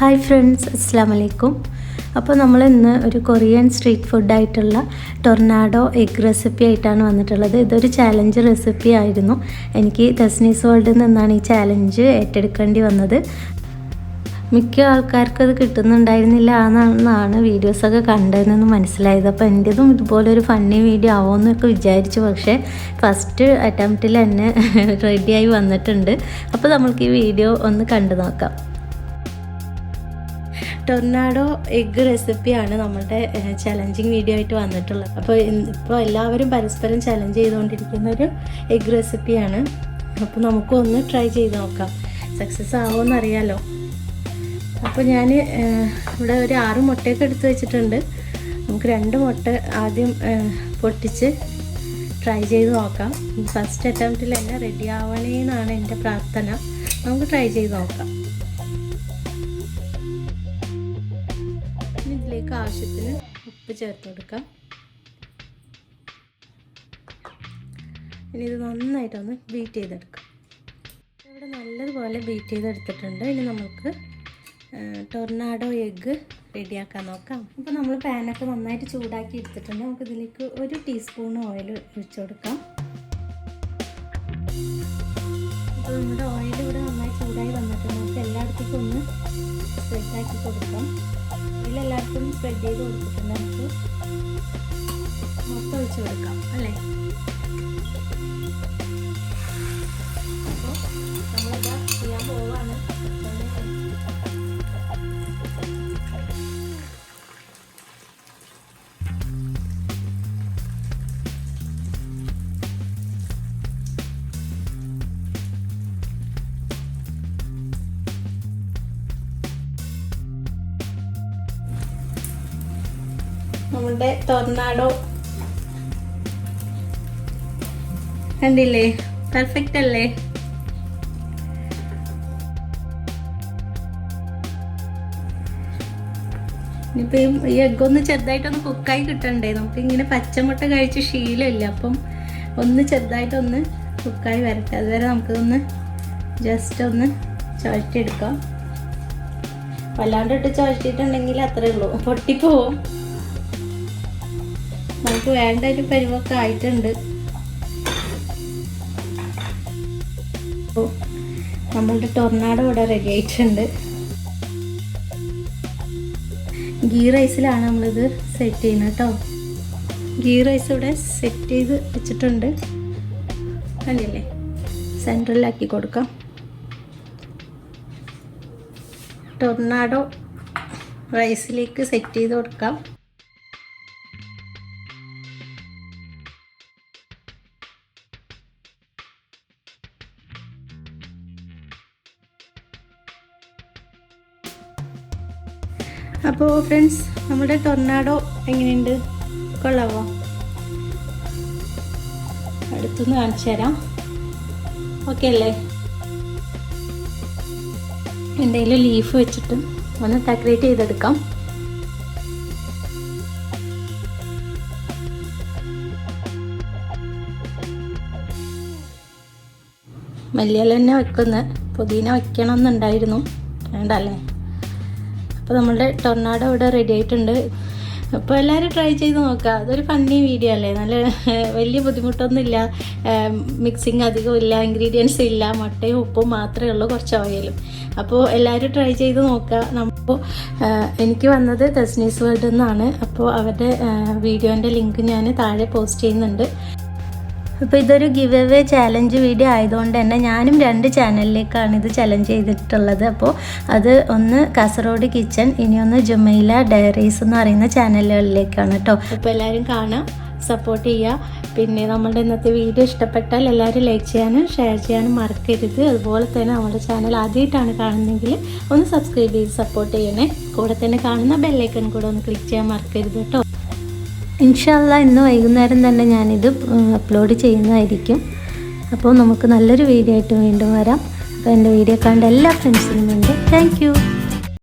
Hi friends, അസ്സലാമു അലൈക്കും. അപ്പോൾ നമ്മൾ ഇന്ന് ഒരു കൊറിയൻ സ്ട്രീറ്റ് ഫുഡായിട്ടുള്ള ടൊർണാഡോ എഗ് റെസിപ്പി ആയിട്ടാണ് വന്നിട്ടുള്ളത്. ഇതൊരു ചാലഞ്ച് റെസിപ്പി ആയിരുന്നു. എനിക്ക് തസ്നീസ് വേൾഡിൽ നിന്നാണ് ഈ ചാലഞ്ച് ഏറ്റെടുക്കേണ്ടി വന്നത്. മിക്ക ആൾക്കാർക്കും അത് കിട്ടുന്നുണ്ടായിരുന്നില്ല എന്നാണ് വീഡിയോസൊക്കെ കണ്ടതെന്ന് മനസ്സിലായത്. അപ്പോൾ എൻ്റെതും ഇതുപോലൊരു ഫണ്ണി വീഡിയോ ആവുമെന്നൊക്കെ വിചാരിച്ചു. പക്ഷേ ഫസ്റ്റ് അറ്റംപ്റ്റിൽ തന്നെ റെഡിയായി വന്നിട്ടുണ്ട്. അപ്പോൾ നമ്മൾക്ക് ഈ വീഡിയോ ഒന്ന് കണ്ടു നോക്കാം. ടൊർണാഡോ എഗ് റെസിപ്പിയാണ് നമ്മളുടെ ചലഞ്ചിങ് വീഡിയോ ആയിട്ട് വന്നിട്ടുള്ളത്. അപ്പോൾ എല്ലാവരും പരസ്പരം ചലഞ്ച് ചെയ്തുകൊണ്ടിരിക്കുന്ന ഒരു എഗ് റെസിപ്പിയാണ്. അപ്പോൾ നമുക്കൊന്ന് ട്രൈ ചെയ്ത് നോക്കാം, സക്സസ് ആവുമെന്ന് അറിയാലോ. അപ്പോൾ ഞാൻ ഇവിടെ ഒരു 6 മുട്ടയൊക്കെ എടുത്ത് വെച്ചിട്ടുണ്ട്. നമുക്ക് 2 മുട്ട ആദ്യം പൊട്ടിച്ച് ട്രൈ ചെയ്ത് നോക്കാം. ഫസ്റ്റ് അറ്റംപ്റ്റിൽ തന്നെ റെഡി ആവണേന്നാണ് എൻ്റെ പ്രാർത്ഥന. നമുക്ക് ട്രൈ ചെയ്ത് നോക്കാം. ഇതിലേക്ക് ആവശ്യത്തിന് ഉപ്പ് ചേർത്ത് കൊടുക്കാം. ഇനി ഇത് നന്നായിട്ടൊന്ന് ബീറ്റ് ചെയ്തെടുക്കാം. ഇവിടെ നല്ലതുപോലെ ബീറ്റ് ചെയ്തെടുത്തിട്ടുണ്ട്. ഇനി നമുക്ക് ടൊർണാഡോ എഗ്ഗ് റെഡിയാക്കാൻ നോക്കാം. അപ്പോൾ നമ്മൾ പാനൊക്കെ നന്നായിട്ട് ചൂടാക്കി എടുത്തിട്ടുണ്ട്. നമുക്ക് ഇതിലേക്ക് 1 ടീസ്പൂൺ ഓയിൽ ഒഴിച്ച് കൊടുക്കാം. അപ്പോൾ നമ്മുടെ ഓയിൽ ഇവിടെ നന്നായി ചൂടായി വന്നിട്ടുണ്ട്. നമുക്ക് എല്ലായിടത്തേക്കും ഒന്ന് സ്പ്രെഡാക്കി കൊടുക്കാം. ഇതിലെല്ലാവർക്കും സ്പ്രെഡ് ചെയ്ത് കൊടുത്തിട്ടുണ്ട്. നമുക്ക് മൊത്തം ഒഴിച്ച് കൊടുക്കാം അല്ലേ. അപ്പോൾ നമ്മളിതാ ചെയ്യാൻ പോവാണ്. നമ്മുടെ ടൊർണാഡോ കണ്ടില്ലേ, പെർഫെക്റ്റ് അല്ലേ. ഇനിയിപ്പോൾ ഈ എഗ്ഗൊന്ന് ചെറുതായിട്ടൊന്ന് കുക്കായി കിട്ടണ്ടേ. നമുക്കിങ്ങനെ പച്ചമുട്ട കഴിച്ച് ശീലമില്ല. അപ്പം ഒന്ന് ചെറുതായിട്ടൊന്ന് കുക്കായി വരട്ടെ. അതുവരെ നമുക്കിതൊന്ന് ജസ്റ്റ് ഒന്ന് ചുഴറ്റിയെടുക്കാം. വല്ലാണ്ടിട്ട് ചുഴറ്റിയിട്ടുണ്ടെങ്കിൽ അത്രേ ഉള്ളൂ, പൊട്ടിപ്പോവും. നമുക്ക് വേണ്ട ഒരു പരിവൊക്കെ ആയിട്ടുണ്ട്. അപ്പോൾ നമ്മളുടെ ടൊർണാഡോ ഇവിടെ റെഡി ആയിട്ടുണ്ട്. ഗീ റൈസിലാണ് നമ്മളിത് സെറ്റ് ചെയ്യുന്നത് കേട്ടോ. ഗീ റൈസ് ഇവിടെ സെറ്റ് ചെയ്ത് വെച്ചിട്ടുണ്ട്. കണ്ടില്ലേ, സെൻട്രലിലാക്കി കൊടുക്കാം. ടൊർണാഡോ റൈസിലേക്ക് സെറ്റ് ചെയ്ത് കൊടുക്കാം. അപ്പോൾ ഫ്രണ്ട്സ്, നമ്മുടെ ടൊർണാഡോ എങ്ങനെയുണ്ട്, കൊള്ളാവോ? അടുത്തുനിന്ന് കാണിച്ചു തരാം. ഓക്കെ അല്ലേ? എന്തെങ്കിലും ലീഫ് വെച്ചിട്ട് ഒന്ന് ഡെക്കറേറ്റ് ചെയ്തെടുക്കാം. മല്ലിയില തന്നെ വെക്കുന്നത്, പുതിന വെക്കണം എന്നുണ്ടായിരുന്നു, വേണ്ടല്ലേ. അപ്പോൾ നമ്മളുടെ ടൊർണാഡോ ഇവിടെ റെഡി ആയിട്ടുണ്ട്. അപ്പോൾ എല്ലാവരും ട്രൈ ചെയ്ത് നോക്കുക. അതൊരു ഫണ്ണി വീഡിയോ അല്ലേ. നല്ല വലിയ ബുദ്ധിമുട്ടൊന്നുമില്ല. മിക്സിങ് അധികം ഇല്ല, ഇൻഗ്രീഡിയൻസ് ഇല്ല, മുട്ടയും ഉപ്പും മാത്രമേ ഉള്ളൂ, കുറച്ച് ഓയിലും. അപ്പോൾ എല്ലാവരും ട്രൈ ചെയ്ത് നോക്കുക. അപ്പോൾ എനിക്ക് വന്നത് തസ്നീസ് വേൾഡിൽ നിന്നാണ്. അപ്പോൾ അവരുടെ വീഡിയോൻ്റെ ലിങ്ക് ഞാൻ താഴെ പോസ്റ്റ് ചെയ്യുന്നുണ്ട്. അപ്പോൾ ഇതൊരു ഗിവ് അവേ ചാലഞ്ച് വീഡിയോ ആയതുകൊണ്ട് തന്നെ ഞാനും 2 ചാനലിലേക്കാണ് ഇത് ചലഞ്ച് ചെയ്തിട്ടുള്ളത്. അപ്പോൾ അത് ഒന്ന് കാസർഗോഡ് കിച്ചൺ, ഇനിയൊന്ന് ജുമൈല ഡയറീസ് എന്ന് പറയുന്ന ചാനലുകളിലേക്കാണ് കേട്ടോ. അപ്പോൾ എല്ലാവരും കാണാം, സപ്പോർട്ട് ചെയ്യുക. പിന്നെ നമ്മുടെ ഇന്നത്തെ വീഡിയോ ഇഷ്ടപ്പെട്ടാൽ എല്ലാവരും ലൈക്ക് ചെയ്യാനും ഷെയർ ചെയ്യാനും മറക്കരുത്. അതുപോലെ തന്നെ നമ്മുടെ ചാനൽ ആദ്യമായിട്ടാണ് കാണുന്നതെങ്കിൽ ഒന്ന് സബ്സ്ക്രൈബ് ചെയ്ത് സപ്പോർട്ട് ചെയ്യണേ. കൂടെ തന്നെ കാണുന്ന ബെല്ലൈക്കൺ കൂടെ ഒന്ന് ക്ലിക്ക് ചെയ്യാൻ മറക്കരുത് കേട്ടോ. ഇൻഷാ അല്ലാഹ് ഇന്ന് വൈകുന്നേരം തന്നെ ഞാനിത് അപ്ലോഡ് ചെയ്യുന്നതായിരിക്കും. അപ്പോൾ നമുക്ക് നല്ലൊരു വീഡിയോ ആയിട്ട് വീണ്ടും വരാം. അപ്പോൾ എൻ്റെ വീഡിയോ കണ്ട എല്ലാ ഫ്രണ്ട്സിനും വേണ്ടി താങ്ക് യു.